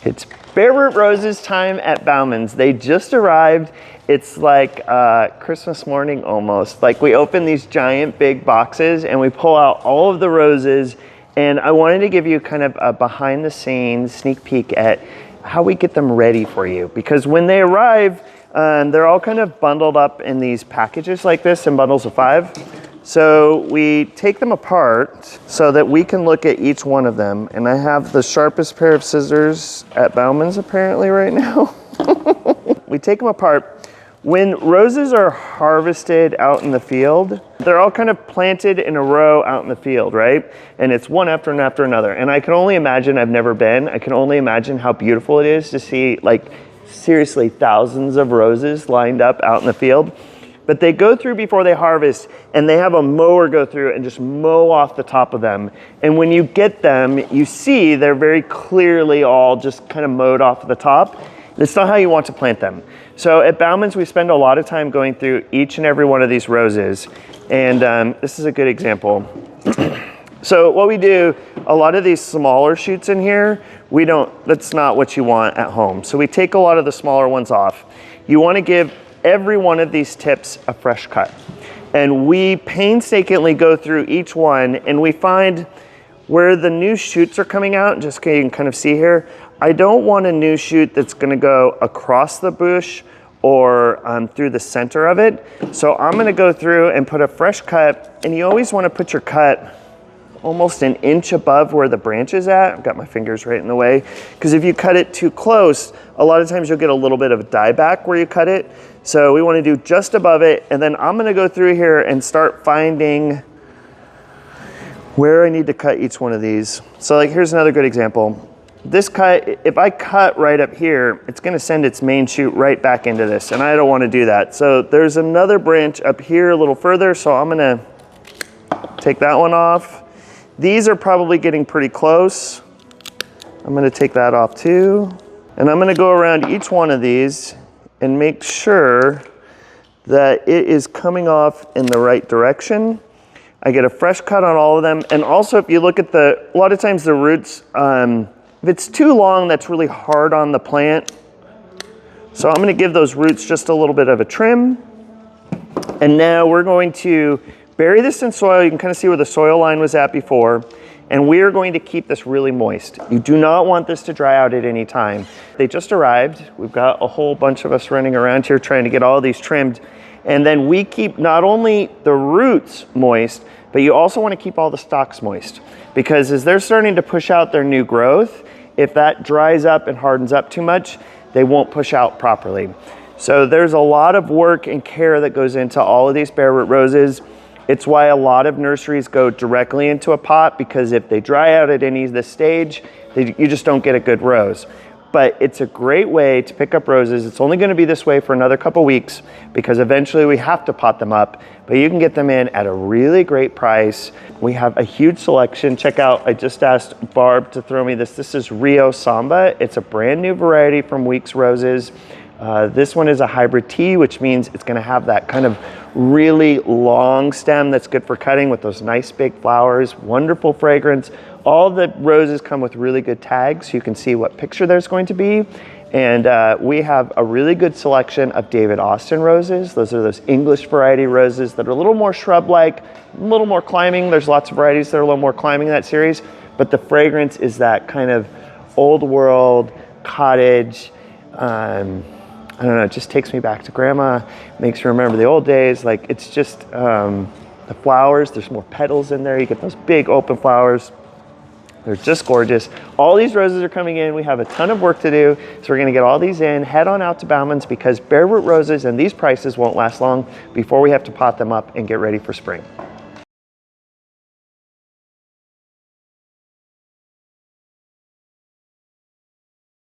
It's bare root roses time at Bauman's. They just arrived. It's like Christmas morning almost. Like we open these giant big boxes and we pull out all of the roses, and I wanted to give you kind of a behind the scenes sneak peek at how we get them ready for you. Because when they arrive, they're all kind of bundled up in these packages like this in bundles of 5. So we take them apart so that we can look at each one of them. And I have the sharpest pair of scissors at Bauman's apparently right now. We take them apart. When roses are harvested out in the field, they're all kind of planted in a row out in the field, right? And it's one after and after another. And I can only imagine, I've never been, I can only imagine how beautiful it is to see, like, seriously thousands of roses lined up out in the field. But they go through before they harvest, and they have a mower go through and just mow off the top of them. And when you get them, you see they're very clearly all just kind of mowed off the top. That's not how you want to plant them. So at Bauman's, we spend a lot of time going through each and every one of these roses. And this is a good example. So what we do, a lot of these smaller shoots in here, that's not what you want at home. So we take a lot of the smaller ones off. You want to give every one of these tips a fresh cut. And we painstakingly go through each one, and we find where the new shoots are coming out, just so you can kind of see here. I don't want a new shoot that's gonna go across the bush or through the center of it. So I'm gonna go through and put a fresh cut, and you always wanna put your cut almost an inch above where the branch is at. I've got my fingers right in the way. Because if you cut it too close, a lot of times you'll get a little bit of a dieback where you cut it. So we want to do just above it. And then I'm going to go through here and start finding where I need to cut each one of these. So like, here's another good example. This cut, if I cut right up here, it's going to send its main shoot right back into this. And I don't want to do that. So there's another branch up here a little further. So I'm going to take that one off. These are probably getting pretty close. I'm gonna take that off too. And I'm gonna go around each one of these and make sure that it is coming off in the right direction. I get a fresh cut on all of them. And also if you look at a lot of times the roots, if it's too long, that's really hard on the plant. So I'm gonna give those roots just a little bit of a trim. And now we're going to bury this in soil. You can kind of see where the soil line was at before. And we are going to keep this really moist. You do not want this to dry out at any time. They just arrived. We've got a whole bunch of us running around here trying to get all these trimmed. And then we keep not only the roots moist, but you also want to keep all the stalks moist. Because as they're starting to push out their new growth, if that dries up and hardens up too much, they won't push out properly. So there's a lot of work and care that goes into all of these bare root roses. It's why a lot of nurseries go directly into a pot, because if they dry out at any of this stage, you just don't get a good rose. But it's a great way to pick up roses. It's only gonna be this way for another couple weeks because eventually we have to pot them up, but you can get them in at a really great price. We have a huge selection. Check out, I just asked Barb to throw me this. This is Rio Samba. It's a brand new variety from Weeks Roses. This one is a hybrid tea, which means it's gonna have that kind of really long stem that's good for cutting with those nice big flowers, wonderful fragrance. All the roses come with really good tags, so you can see what picture there's going to be. And we have a really good selection of David Austin roses. Those are those English variety roses that are a little more shrub-like, a little more climbing. There's lots of varieties that are a little more climbing in that series, but the fragrance is that kind of old world, cottage, I don't know, it just takes me back to grandma, makes me remember the old days. Like, it's just the flowers, there's more petals in there. You get those big open flowers. They're just gorgeous. All these roses are coming in. We have a ton of work to do. So we're gonna get all these in, head on out to Bauman's, because bare root roses and these prices won't last long before we have to pot them up and get ready for spring.